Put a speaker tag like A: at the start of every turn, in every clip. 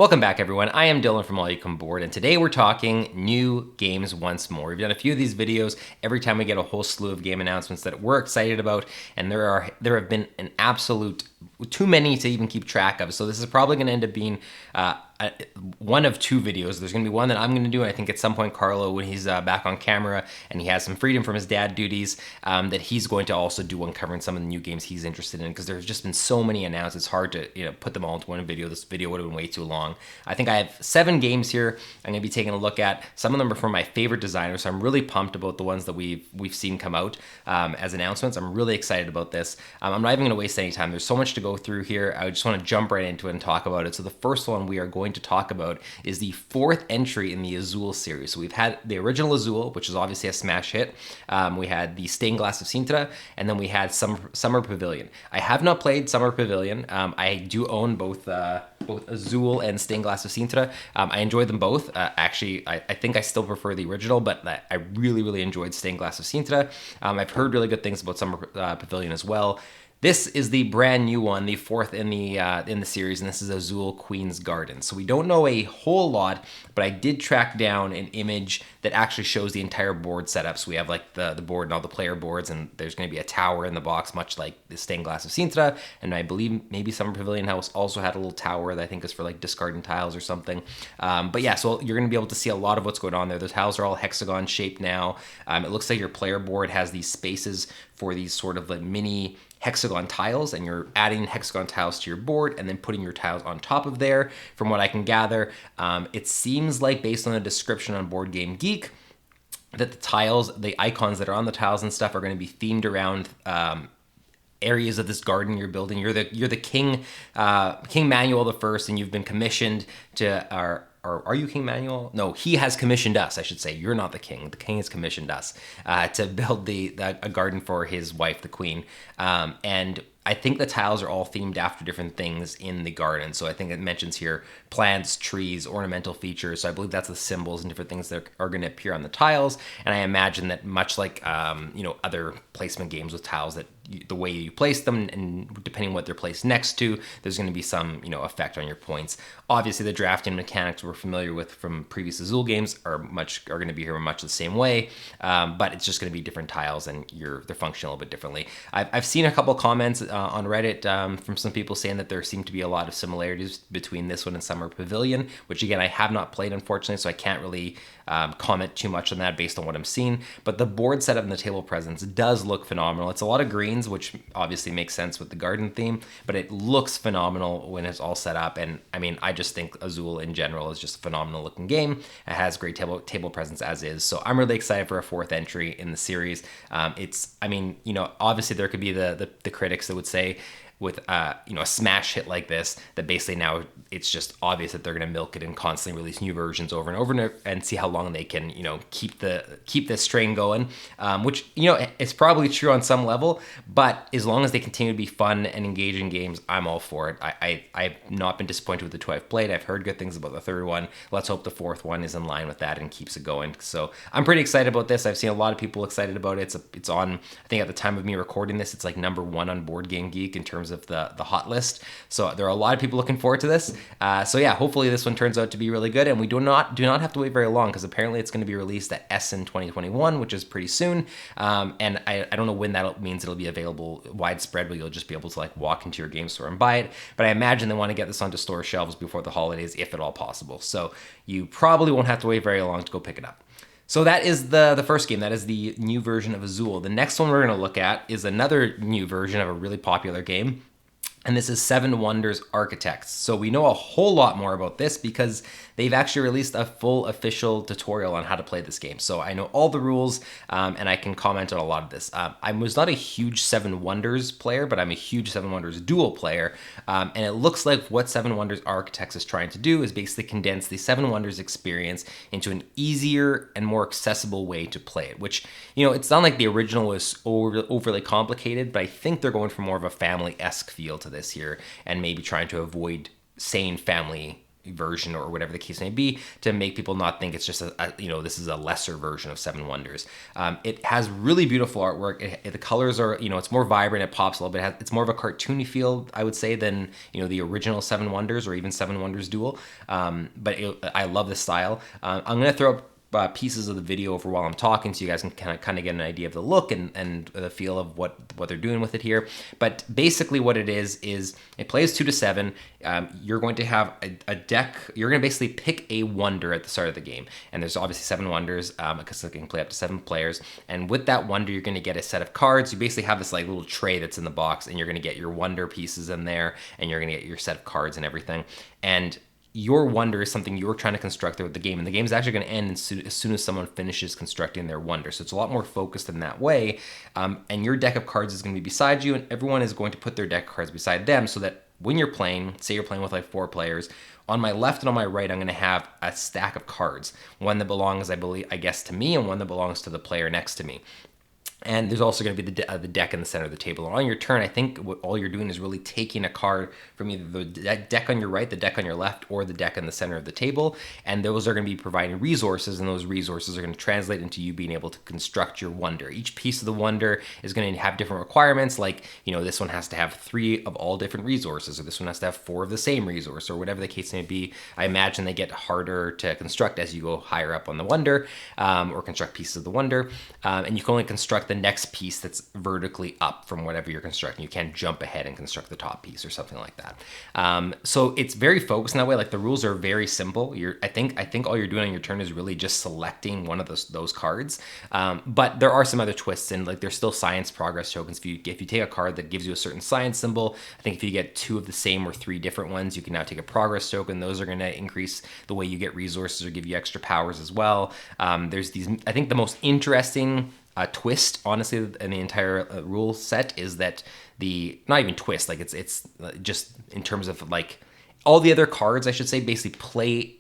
A: Welcome back, everyone. I am Dylan from All You Come Board, and today we're talking new games once more. We've done a few of these videos every time we get a whole slew of game announcements that we're excited about, and there have been an absolute too many to even keep track of. So this is probably going to end up being one of two videos. There's going to be one that I'm going to do, and I think at some point Carlo, when he's back on camera and he has some freedom from his dad duties, that he's going to also do one covering some of the new games he's interested in, because there's just been so many announced. It's hard to put them all into one video. This video would have been way too long. I think I have 7 games here I'm going to be taking a look at. Some of them are from my favorite designers, so I'm really pumped about the ones that we've seen come out as announcements. I'm really excited about this. I'm not even going to waste any time. There's so much to go through here. I just want to jump right into it and talk about it. So the first one we are going to talk about is the 4th entry in the Azul series. So we've had the original Azul, which is obviously a smash hit. We had the Stained Glass of Sintra, and then we had Summer Pavilion. I have not played Summer Pavilion. I do own both Azul and Stained Glass of Sintra. I enjoyed them both. Actually, I think I still prefer the original, but I really enjoyed Stained Glass of Sintra. I've heard really good things about Summer Pavilion as well. This is the brand new one, the 4th in the series, and this is Azul Queen's Garden. So we don't know a whole lot, but I did track down an image that actually shows the entire board setup. So we have like the board and all the player boards, and there's going to be a tower in the box, much like the Stained Glass of Sintra. And I believe maybe Summer Pavilion House also had a little tower that I think is for like discarding tiles or something. But yeah, so you're going to be able to see a lot of what's going on there. The tiles are all hexagon shaped now. It looks like your player board has these spaces for these sort of like mini hexagon tiles, and you're adding hexagon tiles to your board and then putting your tiles on top of there. From what I can gather, it seems like, based on the description on Board Game Geek, that the tiles, the icons that are on the tiles and stuff, are going to be themed around areas of this garden you're building. You're the king, King Manuel the First, and you've been commissioned to or are you King Manuel? No, he has commissioned us, I should say. You're not the king. The king has commissioned us to build a garden for his wife, the queen. And I think the tiles are all themed after different things in the garden. So I think it mentions here plants, trees, ornamental features. So I believe that's the symbols and different things that are going to appear on the tiles. And I imagine that, much like other placement games with tiles, that the way you place them, and depending on what they're placed next to, there's going to be some effect on your points. Obviously, the drafting mechanics we're familiar with from previous Azul games are going to be here much the same way, but it's just going to be different tiles, and they're functioning a little bit differently. I've seen a couple comments on Reddit from some people saying that there seem to be a lot of similarities between this one and Summer Pavilion, which again I have not played, unfortunately, so I can't really comment too much on that based on what I'm seeing. But the board setup and the table presence does look phenomenal. It's a lot of greens, which obviously makes sense with the garden theme, but it looks phenomenal when it's all set up. And I mean, I just think Azul in general is just a phenomenal looking game. It has great table presence as is. So I'm really excited for a 4th entry in the series. Obviously there could be the critics that would say, with a smash hit like this, that basically now it's just obvious that they're going to milk it and constantly release new versions over and over and see how long they can keep this train going, which it's probably true on some level, but as long as they continue to be fun and engaging games, I'm all for it. I've not been disappointed with the 2 I've played. I've heard good things about the 3rd one. Let's hope the 4th one is in line with that and keeps it going. So I'm pretty excited about this. I've seen a lot of people excited about it. It's on, I think at the time of me recording this, it's like #1 on Board Game Geek in terms of the hot list. So there are a lot of people looking forward to this. So yeah, hopefully this one turns out to be really good, and we do not have to wait very long, because apparently it's going to be released at Essen 2021, which is pretty soon. And I don't know when that means it'll be available widespread, where you'll just be able to like walk into your game store and buy it. But I imagine they want to get this onto store shelves before the holidays, if at all possible. So you probably won't have to wait very long to go pick it up. So that is the first game. That is the new version of Azul. The next one we're going to look at is another new version of a really popular game, and this is Seven Wonders Architects. So we know a whole lot more about this because they've actually released a full official tutorial on how to play this game. So I know all the rules, and I can comment on a lot of this. I was not a huge Seven Wonders player, but I'm a huge Seven Wonders Duel player. And it looks like what Seven Wonders Architects is trying to do is basically condense the Seven Wonders experience into an easier and more accessible way to play it, which, it's not like the original was overly complicated, but I think they're going for more of a family-esque feel to this here, and maybe trying to avoid saying family version or whatever the case may be, to make people not think it's just this is a lesser version of Seven Wonders. It has really beautiful artwork. The colors are, it's more vibrant, it pops a little bit. It's more of a cartoony feel, I would say, than the original Seven Wonders or even Seven Wonders Duel. But I love the style. I'm gonna throw up pieces of the video over while I'm talking, so you guys can kind of get an idea of the look and the feel of what they're doing with it here. But basically what it is it plays 2 to 7. You're going to have a deck. You're going to basically pick a wonder at the start of the game, and there's obviously 7 wonders because it can play up to 7 players. And with that wonder, you're going to get a set of cards. You basically have this like little tray that's in the box, and you're going to get your wonder pieces in there, and you're going to get your set of cards and everything. And your wonder is something you're trying to construct throughout the game, and the game is actually going to end as soon as someone finishes constructing their wonder. So it's a lot more focused in that way, and your deck of cards is going to be beside you, and everyone is going to put their deck of cards beside them, so that when you're playing, say you're playing with like 4 players, on my left and on my right, I'm going to have a stack of cards, one that belongs, I guess, to me, and one that belongs to the player next to me. And there's also going to be the deck in the center of the table. And on your turn, I think what all you're doing is really taking a card from either the deck on your right, the deck on your left, or the deck in the center of the table. And those are going to be providing resources, and those resources are going to translate into you being able to construct your wonder. Each piece of the wonder is going to have different requirements, like, this one has to have 3 of all different resources, or this one has to have 4 of the same resource, or whatever the case may be. I imagine they get harder to construct as you go higher up on the wonder, or construct pieces of the wonder. And you can only construct the next piece that's vertically up from whatever you're constructing. You can't jump ahead and construct the top piece or something like that. So it's very focused in that way. Like, the rules are very simple. I think all you're doing on your turn is really just selecting one of those cards. But there are some other twists, and like there's still science progress tokens. If you take a card that gives you a certain science symbol, I think if you get 2 of the same or 3 different ones, you can now take a progress token. Those are going to increase the way you get resources or give you extra powers as well. There's these, I think the most interesting twist, honestly, in the entire rule set is that not even twist, like it's just in terms of like all the other cards, I should say, basically play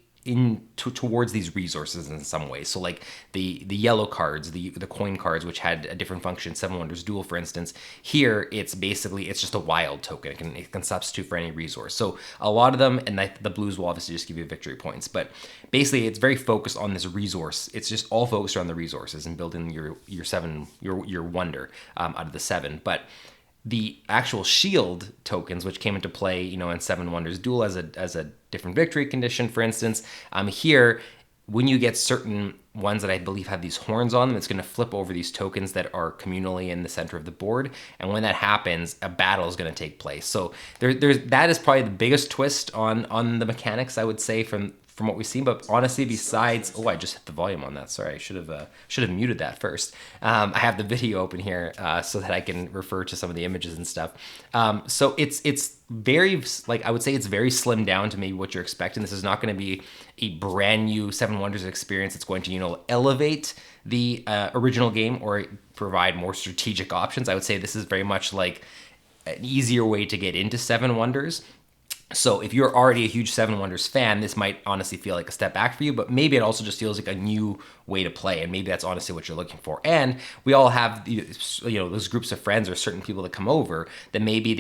A: towards these resources in some way. So like the yellow cards, the coin cards, which had a different function, Seven Wonders Duel, for instance, here it's just a wild token. It can substitute for any resource. So a lot of them, and the blues will obviously just give you victory points, but basically it's very focused on this resource. It's just all focused around the resources and building your wonder out of the 7. But the actual shield tokens, which came into play, in Seven Wonders Duel as a different victory condition, for instance, here, when you get certain ones that I believe have these horns on them, it's going to flip over these tokens that are communally in the center of the board. And when that happens, a battle is going to take place. So that is probably the biggest twist on the mechanics, I would say, from what we've seen. But honestly, besides, I just hit the volume on that. Sorry, I should have muted that first. I have the video open here so that I can refer to some of the images and stuff. So it's very, like, I would say it's very slimmed down to maybe what you're expecting. This is not going to be a brand new Seven Wonders experience. It's going to, elevate the original game or provide more strategic options. I would say this is very much like an easier way to get into Seven Wonders. So if you're already a huge Seven Wonders fan, this might honestly feel like a step back for you, but maybe it also just feels like a new way to play, and maybe that's honestly what you're looking for. And we all have, those groups of friends or certain people that come over that maybe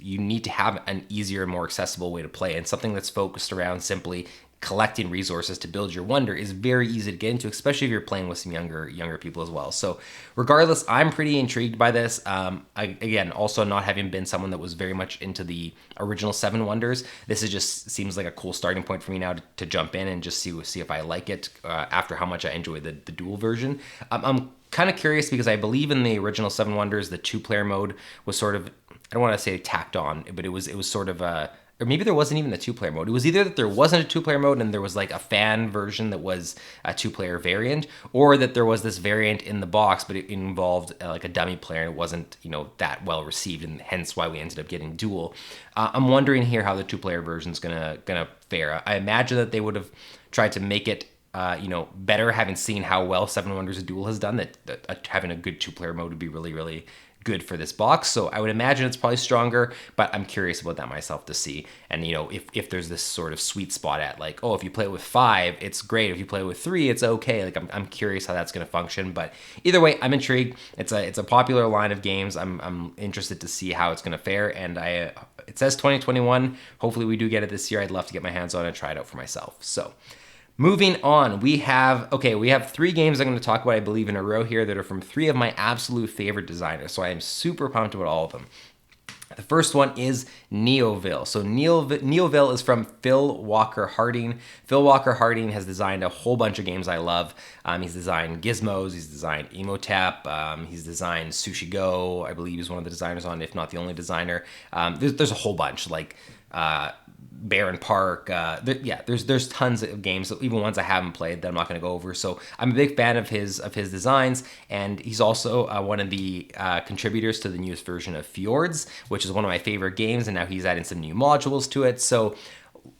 A: you need to have an easier, more accessible way to play, and something that's focused around simply collecting resources to build your wonder is very easy to get into, especially if you're playing with some younger people as well. So regardless, I'm pretty intrigued by this. Again, also not having been someone that was very much into the original Seven Wonders, this just seems like a cool starting point for me now to jump in and just see if I like it after how much I enjoy the dual version. I'm kind of curious because I believe in the original Seven Wonders, the 2-player mode was sort of, I don't want to say tacked on, but it was sort of or maybe there wasn't even a 2-player mode. It was either that there wasn't a 2-player mode and there was like a fan version that was a 2-player variant, or that there was this variant in the box, but it involved like a dummy player. It wasn't, that well received, and hence why we ended up getting dual. I'm wondering here how the 2-player version is gonna fare. I imagine that they would have tried to make it better, having seen how well Seven Wonders Duel has done, that having a good 2-player mode would be really, really good for this box. So I would imagine it's probably stronger, but I'm curious about that myself to see. And if there's this sort of sweet spot at like, if you play it with 5, it's great. If you play it with 3, it's okay. Like I'm curious how that's going to function. But either way, I'm intrigued. It's a popular line of games. I'm interested to see how it's going to fare, and it says 2021. Hopefully we do get it this year. I'd love to get my hands on it and try it out for myself. So moving on, we have 3 games I'm going to talk about, I believe, in a row here that are from 3 of my absolute favorite designers. So I am super pumped about all of them. The first one is Neoville. So Neoville is from Phil Walker Harding. Phil Walker Harding has designed a whole bunch of games I love. He's designed Gizmos, he's designed Emotep, he's designed Sushi Go. I believe he's one of the designers on, if not the only designer. There's a whole bunch, like Barron Park. There's tons of games, even ones I haven't played that I'm not going to go over. So I'm a big fan of his designs, and he's also one of the contributors to the newest version of Fjords, which is one of my favorite games, and now he's adding some new modules to it. So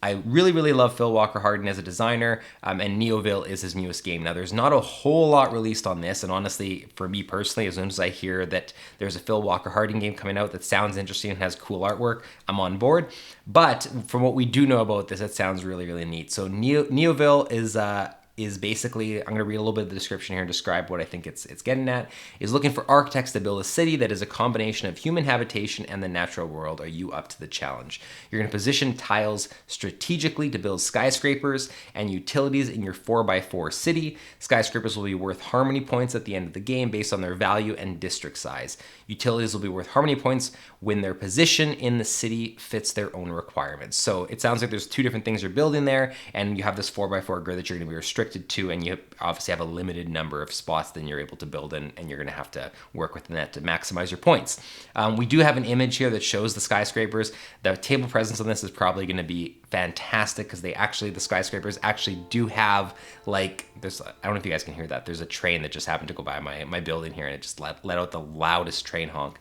A: I really, really love Phil Walker Harding as a designer, and Neoville is his newest game. Now, there's not a whole lot released on this, and honestly, for me personally, as soon as I hear that there's a Phil Walker Harding game coming out that sounds interesting and has cool artwork, I'm on board. But from what we do know about this, it sounds really, really neat. So Neoville is basically, I'm going to read a little bit of the description here and describe what I think it's getting at, is looking for architects to build a city that is a combination of human habitation and the natural world. Are you up to the challenge? You're going to position tiles strategically to build skyscrapers and utilities in your 4x4 city. Skyscrapers will be worth harmony points at the end of the game based on their value and district size. Utilities will be worth harmony points when their position in the city fits their own requirements. So it sounds like there's 2 different things you're building there, and you have this 4x4 grid that you're going to be restricted to, and you obviously have a limited number of spots that you're able to build in, and you're going to have to work within that to maximize your points. We do have an image here that shows the skyscrapers. The table presence on this is probably going to be fantastic because the skyscrapers actually do have, like, there's, I don't know if you guys can hear that. There's a train that just happened to go by my building here, and it just let out the loudest train honk.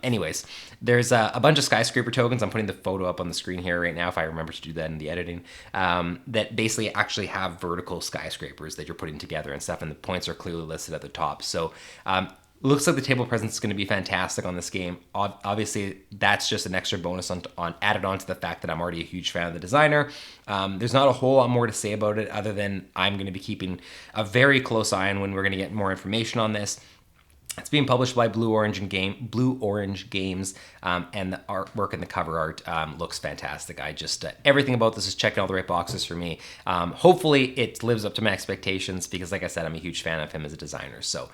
A: Anyways, there's a bunch of skyscraper tokens. I'm putting the photo up on the screen here right now, if I remember to do that in the editing, that basically actually have vertical skyscrapers that you're putting together and stuff, and the points are clearly listed at the top. So looks like the table presence is going to be fantastic on this game. Obviously, that's just an extra bonus added on to the fact that I'm already a huge fan of the designer. There's not a whole lot more to say about it other than I'm going to be keeping a very close eye on when we're going to get more information on this. It's being published by Blue Orange Games, and the artwork and the cover art looks fantastic. I just everything about this is checking all the right boxes for me. Hopefully, it lives up to my expectations because, like I said, I'm a huge fan of him as a designer. So,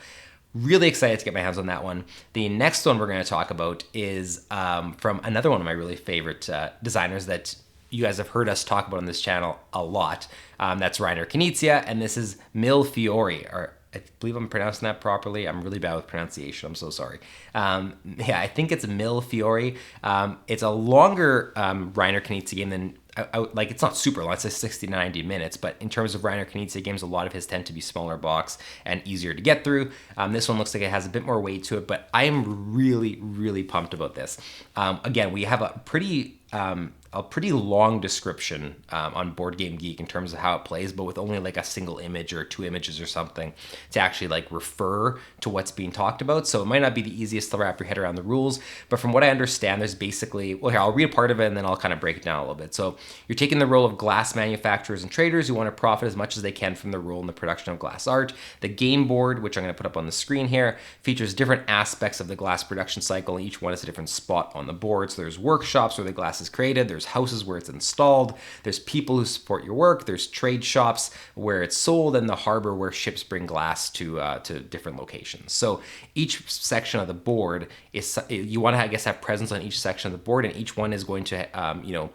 A: really excited to get my hands on that one. The next one we're going to talk about is from another one of my really favorite designers that you guys have heard us talk about on this channel a lot. That's Reiner Knizia, and this is Mille Fiori, or I believe I'm pronouncing that properly. I'm really bad with pronunciation. I'm so sorry. I think it's Mille Fiori. It's a longer Reiner Knizia game than, like, it's not super long. It's 60 to 90 minutes, but in terms of Reiner Knizia games, a lot of his tend to be smaller box and easier to get through. This one looks like it has a bit more weight to it, but I am really, really pumped about this. Again, we have a pretty long description on Board Game Geek in terms of how it plays, but with only like a single image or 2 images or something to actually like refer to what's being talked about. So it might not be the easiest to wrap your head around the rules, but from what I understand, there's basically, well, here, I'll read a part of it and then I'll kind of break it down a little bit. So you're taking the role of glass manufacturers and traders who want to profit as much as they can from the role in the production of glass art. The game board, which I'm going to put up on the screen here, features different aspects of the glass production cycle, and each one is a different spot on the board. So there's workshops where the glass is created, there's houses where it's installed, there's people who support your work, there's trade shops where it's sold, and the harbor where ships bring glass to different locations. So each section of the board is, you want to, I guess, have presence on each section of the board, and each one is going to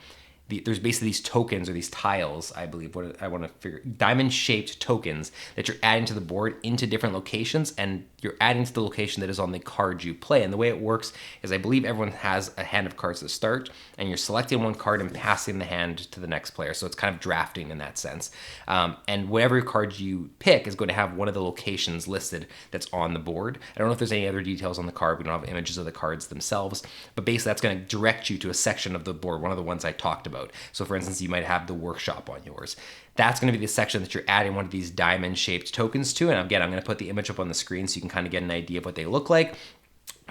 A: there's basically these tokens or these tiles, I believe, what I want to figure, diamond-shaped tokens that you're adding to the board into different locations, and you're adding to the location that is on the card you play. And the way it works is I believe everyone has a hand of cards to start, and you're selecting one card and passing the hand to the next player. So it's kind of drafting in that sense. And whatever card you pick is going to have one of the locations listed that's on the board. I don't know if there's any other details on the card. We don't have images of the cards themselves, but basically that's going to direct you to a section of the board, one of the ones I talked about. So for instance, you might have the workshop on yours. That's going to be the section that you're adding one of these diamond-shaped tokens to. And again, I'm going to put the image up on the screen so you can kind of get an idea of what they look like.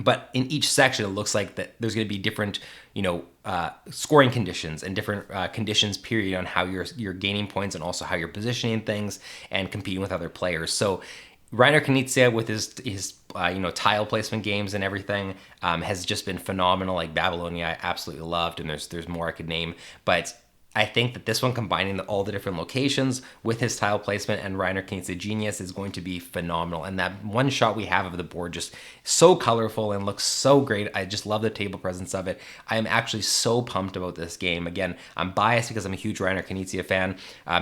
A: But in each section, it looks like that there's going to be different, scoring conditions and different conditions, period, on how you're gaining points and also how you're positioning things and competing with other players. So Reiner Knizia with his tile placement games and everything has just been phenomenal. Like Babylonia, I absolutely loved, and there's more I could name, but I think that this one, combining all the different locations with his tile placement and Reiner Knizia genius, is going to be phenomenal. And that one shot we have of the board, just so colorful and looks so great. I just love the table presence of it. I am actually so pumped about this game. Again, I'm biased because I'm a huge Reiner Knizia fan.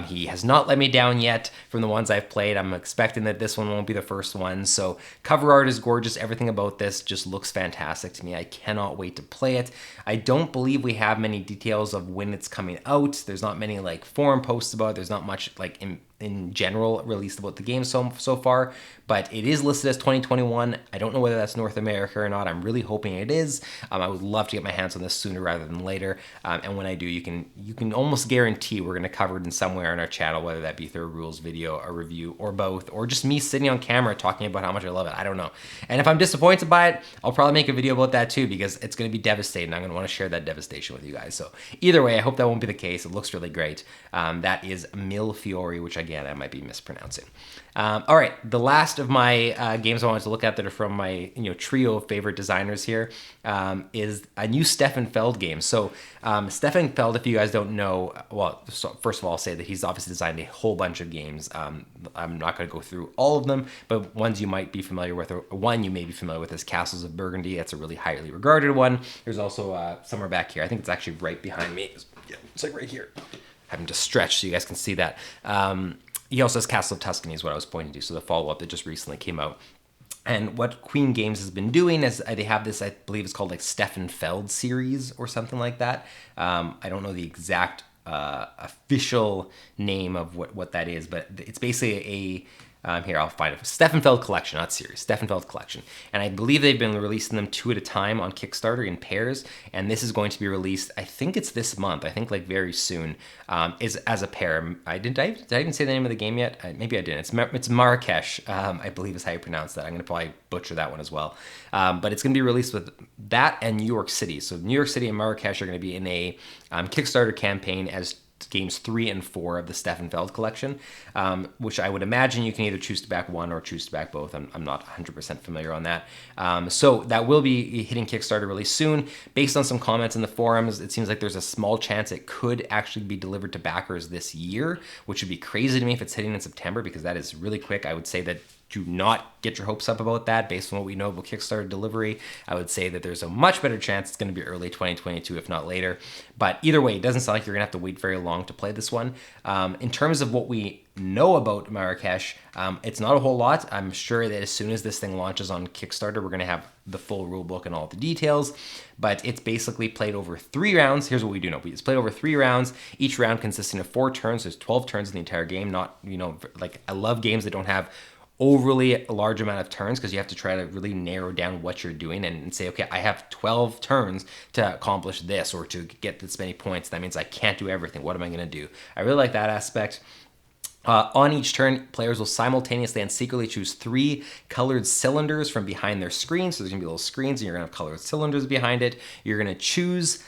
A: He has not let me down yet from the ones I've played. I'm expecting that this one won't be the first one. So cover art is gorgeous. Everything about this just looks fantastic to me. I cannot wait to play it. I don't believe we have many details of when it's coming out. There's not many like forum posts about it. There's not much like in general released about the game so far, but it is listed as 2021. I don't know whether that's North America or not. I'm really hoping it is. I would love to get my hands on this sooner rather than later. And when I do, you can almost guarantee we're going to cover it in somewhere on our channel, whether that be through a rules video, a review, or both, or just me sitting on camera talking about how much I love it. I don't know. And if I'm disappointed by it, I'll probably make a video about that too, because it's going to be devastating. I'm going to want to share that devastation with you guys. So either way, I hope that won't be the case. It looks really great. That is Mille Fiori, which again, I might be mispronouncing. All right, the last of my games I wanted to look at that are from my trio of favorite designers here is a new Stefan Feld game. So Stefan Feld, if you guys don't know, well, so first of all, I'll say that he's obviously designed a whole bunch of games. I'm not going to go through all of them, but ones you might be familiar with, or one you may be familiar with, is Castles of Burgundy. That's a really highly regarded one. There's also somewhere back here. I think it's actually right behind me. It's like right here. Having to stretch so you guys can see that. He also has Castle of Tuscany is what I was pointing to, so the follow-up that just recently came out. And what Queen Games has been doing is they have this, I believe it's called like Stefan Feld series or something like that. I don't know the exact official name of what that is, but it's basically here, I'll find it. Stefan Feld Collection, not series. Stefan Feld Collection. And I believe they've been releasing them 2 at a time on Kickstarter in pairs. And this is going to be released, I think it's this month. I think like very soon, is as a pair. Did I even say the name of the game yet? Maybe I didn't. It's Marrakesh, I believe is how you pronounce that. I'm going to probably butcher that one as well. But it's going to be released with that and New York City. So New York City and Marrakesh are going to be in a Kickstarter campaign as games 3 and 4 of the Stefan Feld collection, which I would imagine you can either choose to back one or choose to back both. I'm not 100% familiar on that. So that will be hitting Kickstarter really soon. Based on some comments in the forums, it seems like there's a small chance it could actually be delivered to backers this year, which would be crazy to me if it's hitting in September, because that is really quick. I would say that do not get your hopes up about that based on what we know about Kickstarter delivery. I would say that there's a much better chance it's going to be early 2022, if not later. But either way, it doesn't sound like you're going to have to wait very long to play this one. In terms of what we know about Marrakesh, it's not a whole lot. I'm sure that as soon as this thing launches on Kickstarter, we're going to have the full rulebook and all the details. But it's basically played over 3 rounds. Here's what we do know. It's played over 3 rounds, each round consisting of 4 turns. There's 12 turns in the entire game. Not, like I love games that don't have overly a large amount of turns, because you have to try to really narrow down what you're doing and say, okay, I have 12 turns to accomplish this or to get this many points. That means I can't do everything. What am I going to do? I really like that aspect. On each turn, players will simultaneously and secretly choose 3 colored cylinders from behind their screen. So there's gonna be little screens and you're gonna have colored cylinders behind it. You're gonna choose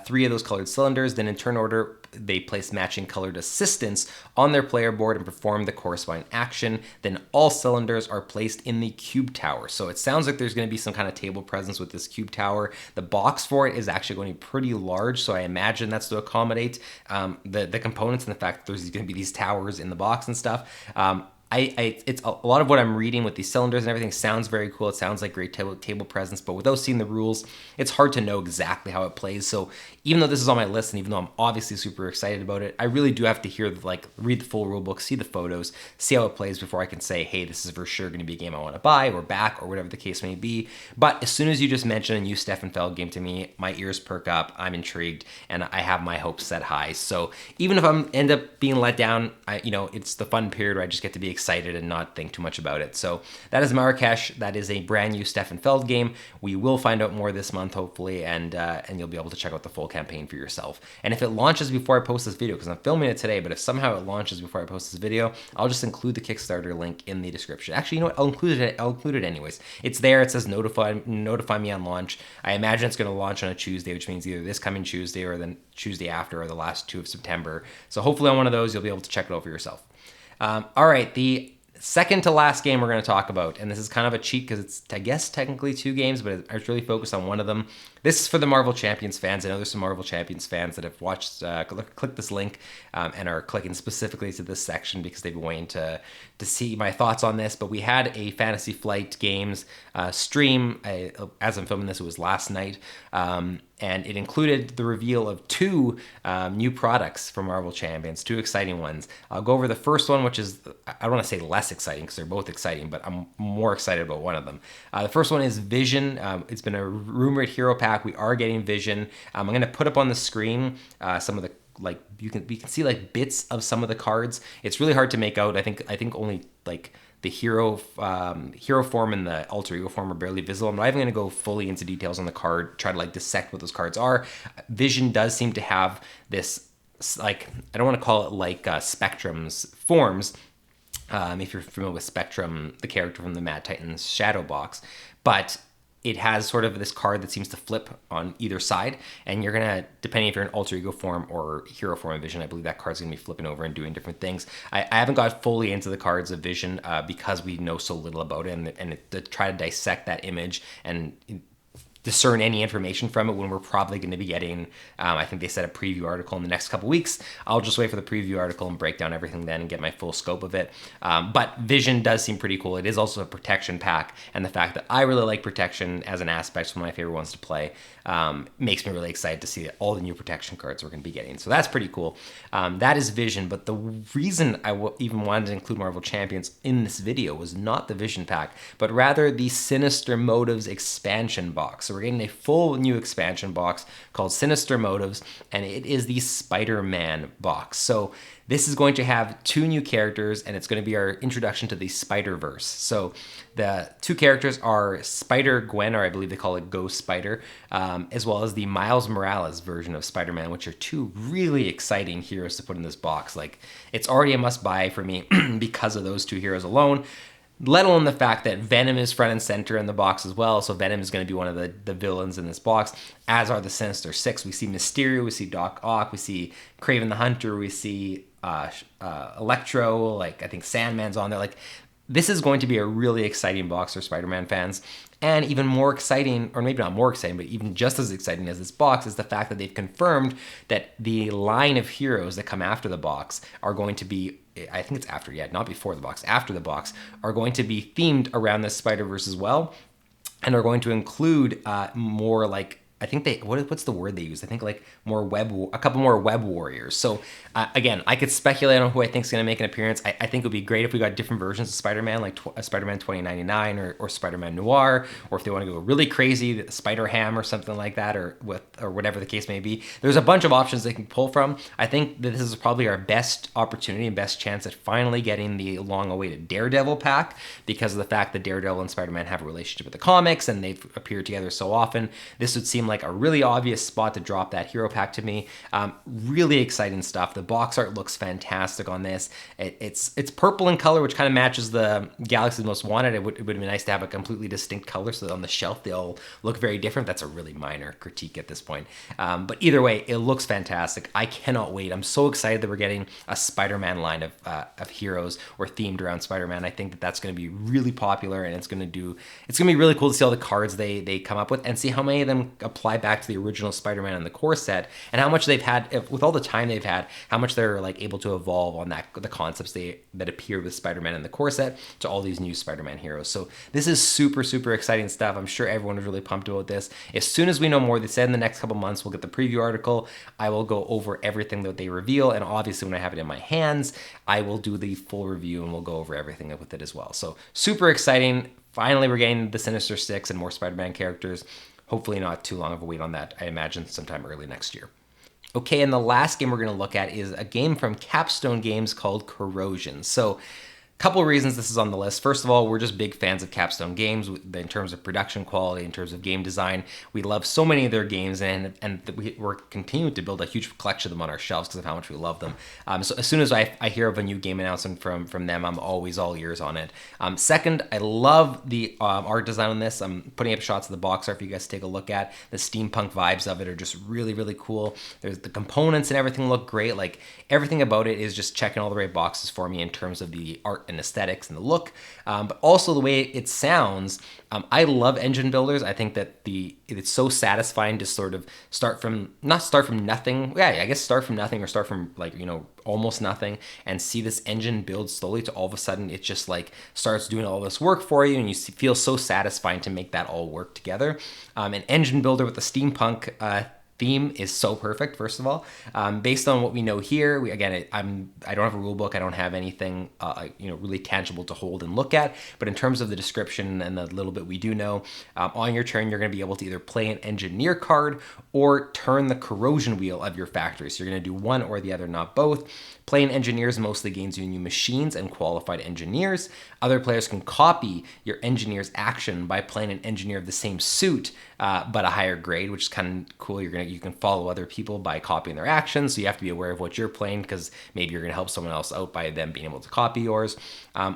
A: 3 of those colored cylinders. Then in turn order, they place matching colored assistants on their player board and perform the corresponding action. Then all cylinders are placed in the cube tower. So it sounds like there's going to be some kind of table presence with this cube tower. The box for it is actually going to be pretty large, so I imagine that's to accommodate the components and the fact that there's going to be these towers in the box and stuff. It's a lot of what I'm reading with these cylinders and everything sounds very cool. It sounds like great table presence, but without seeing the rules, it's hard to know exactly how it plays. So even though this is on my list, and even though I'm obviously super excited about it, I really do have to read the full rule book, see the photos, see how it plays before I can say, hey, this is for sure going to be a game I want to buy or back or whatever the case may be. But as soon as you just mentioned a new Stefan Feld game to me, my ears perk up, I'm intrigued, and I have my hopes set high. So even if I end up being let down, it's the fun period where I just get to be excited and not think too much about it. So that is Marrakesh. That is a brand new Stefan Feld game. We will find out more this month, hopefully, and you'll be able to check out the full campaign for yourself. And if it launches before I post this video, because I'm filming it today, but if somehow it launches before I post this video, I'll just include the Kickstarter link in the description. Actually, you know what? I'll include it anyways. It's there. It says notify me on launch. I imagine it's going to launch on a Tuesday, which means either this coming Tuesday or then Tuesday after, or the last 2 of September. So hopefully on one of those, you'll be able to check it out for yourself. All right, the Second to last game we're going to talk about, and this is kind of a cheat because it's, I guess, technically 2 games, but I was really focused on one of them. This is for the Marvel Champions fans. I know there's some Marvel Champions fans that have watched, clicked this link and are clicking specifically to this section because they've been waiting to see my thoughts on this. But we had a Fantasy Flight Games stream. As I'm filming this, it was last night. And it included the reveal of 2 new products from Marvel Champions, 2 exciting ones. I'll go over the first one, which is, I don't want to say less exciting because they're both exciting, but I'm more excited about one of them. The first one is Vision. It's been a rumored hero pack. We are getting Vision. I'm going to put up on the screen some of the, like, we can see like bits of some of the cards. It's really hard to make out. I think only like the hero form and the alter ego form are barely visible. I'm not even going to go fully into details on the card, try to like dissect what those cards are. Vision does seem to have this, like, I don't want to call it like Spectrum's forms, if you're familiar with Spectrum, the character from the Mad Titans Shadow box, but it has sort of this card that seems to flip on either side, and you're gonna, depending if you're in alter ego form or hero form of Vision, I believe that card's gonna be flipping over and doing different things. I haven't got fully into the cards of Vision because we know so little about it, and to try to dissect that image and discern any information from it when we're probably going to be getting, I think they said a preview article in the next couple weeks. I'll just wait for the preview article and break down everything then and get my full scope of it. But Vision does seem pretty cool. It is also a protection pack, and the fact that I really like protection as an aspect, one of my favorite ones to play, makes me really excited to see all the new protection cards we're going to be getting. So that's pretty cool. That is Vision, but the reason I even wanted to include Marvel Champions in this video was not the Vision pack, but rather the Sinister Motives expansion box. So we're getting a full new expansion box called Sinister Motives, and it is the Spider-Man box. So this is going to have 2 new characters, and it's going to be our introduction to the Spider-Verse. So the 2 characters are Spider-Gwen, or I believe they call it Ghost Spider, as well as the Miles Morales version of Spider-Man, which are 2 really exciting heroes to put in this box. Like, it's already a must-buy for me because of those 2 heroes alone. Let alone the fact that Venom is front and center in the box as well. So Venom is going to be one of the villains in this box, as are the Sinister Six. We see Mysterio, we see Doc Ock, we see Kraven the Hunter, we see Electro, like I think Sandman's on there. Like, this is going to be a really exciting box for Spider-Man fans. And even more exciting, or maybe not more exciting, but even just as exciting as this box is the fact that they've confirmed that the line of heroes that come after the box are going to be, I think it's after, not before the box, after the box, are going to be themed around this Spider-Verse as well, and are going to include more like, I think what's the word they use? I think like a couple more web warriors. So again, I could speculate on who I think is going to make an appearance. I think it would be great if we got different versions of Spider-Man, like Spider-Man 2099 or Spider-Man Noir, or if they want to go really crazy, Spider-Ham or something like that, or whatever the case may be. There's a bunch of options they can pull from. I think that this is probably our best opportunity and best chance at finally getting the long-awaited Daredevil pack, because of the fact that Daredevil and Spider-Man have a relationship with the comics and they've appeared together so often. This would seem like a really obvious spot to drop that hero pack to me. Really exciting stuff. The box art looks fantastic on this. It's purple in color, which kind of matches the Galaxy's Most Wanted. It would be nice to have a completely distinct color so that on the shelf they'll look very different. That's a really minor critique at this point. But either way, it looks fantastic. I cannot wait. I'm so excited that we're getting a Spider-Man line of heroes or themed around Spider-Man. I think that that's going to be really popular, and it's going to be really cool to see all the cards they come up with and see how many of them apply back to the original Spider-Man in the core set, and how much they've had, with all the time they've had, how much they're like able to evolve on the concepts that appeared with Spider-Man in the core set to all these new Spider-Man heroes. So this is super, super exciting stuff. I'm sure everyone is really pumped about this. As soon as we know more, they said in the next couple months we'll get the preview article. I will go over everything that they reveal, and obviously when I have it in my hands, I will do the full review and we'll go over everything with it as well. So super exciting. Finally, we're getting the Sinister Six and more Spider-Man characters. Hopefully not too long of a wait on that. I imagine sometime early next year. Okay, and the last game we're going to look at is a game from Capstone Games called Corrosion. So, couple of reasons this is on the list. First of all, we're just big fans of Capstone Games in terms of production quality, in terms of game design. We love so many of their games, and we're continuing to build a huge collection of them on our shelves because of how much we love them. So as soon as I hear of a new game announcement from them, I'm always all ears on it. Second, I love the art design on this. I'm putting up shots of the box art for you guys to take a look at. The steampunk vibes of it are just really, really cool. There's the components and everything look great. Like, everything about it is just checking all the right boxes for me in terms of the art and aesthetics and the look, but also the way it sounds. I love engine builders. I think that it's so satisfying to sort of start from nothing. Yeah, I guess start from nothing, or start from like, almost nothing, and see this engine build slowly to all of a sudden it just like starts doing all this work for you, and you feel so satisfying to make that all work together. An engine builder with a steampunk theme is so perfect. First of all, based on what we know here, I don't have a rule book. I don't have anything, really tangible to hold and look at. But in terms of the description and the little bit we do know, on your turn, you're going to be able to either play an engineer card or turn the corrosion wheel of your factory. So you're going to do one or the other, not both. Playing engineers mostly gains you new machines and qualified engineers. Other players can copy your engineer's action by playing an engineer of the same suit, but a higher grade, which is kind of cool. You can follow other people by copying their actions, so you have to be aware of what you're playing, because maybe you're going to help someone else out by them being able to copy yours.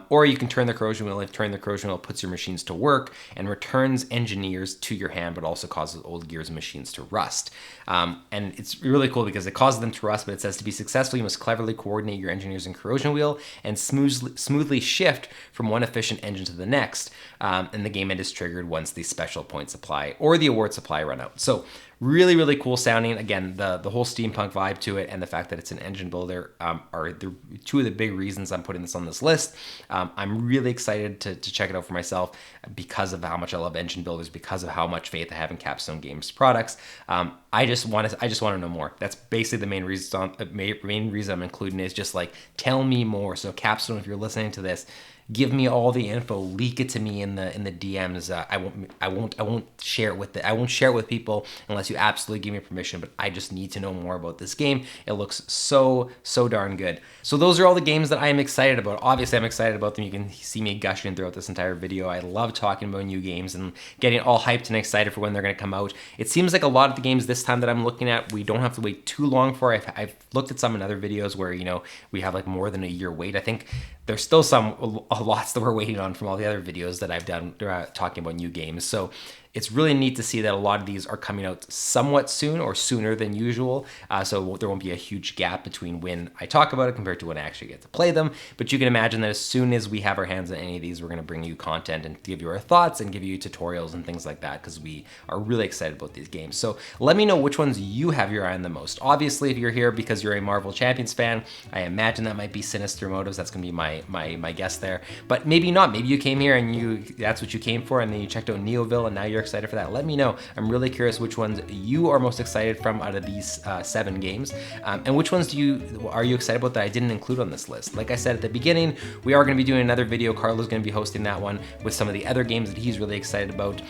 A: Or you can turn the corrosion wheel. If turn the corrosion wheel puts your machines to work and returns engineers to your hand, but also causes old gears and machines to rust. And it's really cool because it causes them to rust, but it says to be successful, you must cleverly coordinate your engineers and corrosion wheel and smoothly shift from one efficient engine to the next. And the game end is triggered once the special points apply or the award supply run out. So really, really cool sounding. Again, the whole steampunk vibe to it and the fact that it's an engine builder are the two of the big reasons I'm putting this on this list. I'm really excited to check it out for myself because of how much I love engine builders, because of how much faith I have in Capstone Games products. I just want to know more. That's basically the main reason I'm including it, is just like, tell me more. So Capstone, if you're listening to this, give me all the info, leak it to me in the DMs. I won't share it with people unless you absolutely give me permission, but I just need to know more about this game. It looks so darn good. So those are all the games that I am excited about. Obviously, I'm excited about them. You can see me gushing throughout this entire video. I love talking about new games and getting all hyped and excited for when they're going to come out. It seems like a lot of the games this time that I'm looking at, we don't have to wait too long for. I've looked at some in other videos where, we have like more than a year wait. I think there's still lots that we're waiting on from all the other videos that I've done talking about new games. So it's really neat to see that a lot of these are coming out somewhat soon, or sooner than usual. So there won't be a huge gap between when I talk about it compared to when I actually get to play them. But you can imagine that as soon as we have our hands on any of these, we're going to bring you content and give you our thoughts and give you tutorials and things like that, because we are really excited about these games. So let me know which ones you have your eye on the most. Obviously, if you're here because you're a Marvel Champions fan, I imagine that might be Sinister Motives. That's going to be my guess there. But maybe not. Maybe you came here and that's what you came for, and then you checked out Neoville and now you're excited for that. Let me know. I'm really curious which ones you are most excited from out of these 7 games, and which ones are you excited about that I didn't include on this list. Like I said at the beginning, we are going to be doing another video. Carlo's going to be hosting that one with some of the other games that he's really excited about.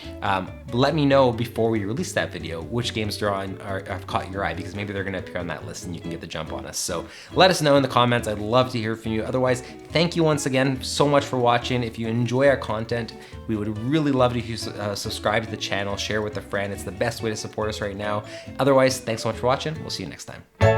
A: Let me know before we release that video which games have caught your eye, because maybe they're going to appear on that list and you can get the jump on us. So let us know in the comments. I'd love to hear from you. Otherwise, thank you once again so much for watching. If you enjoy our content, we would really love it if you subscribe to the channel, share with a friend. It's the best way to support us right now. Otherwise, thanks so much for watching. We'll see you next time.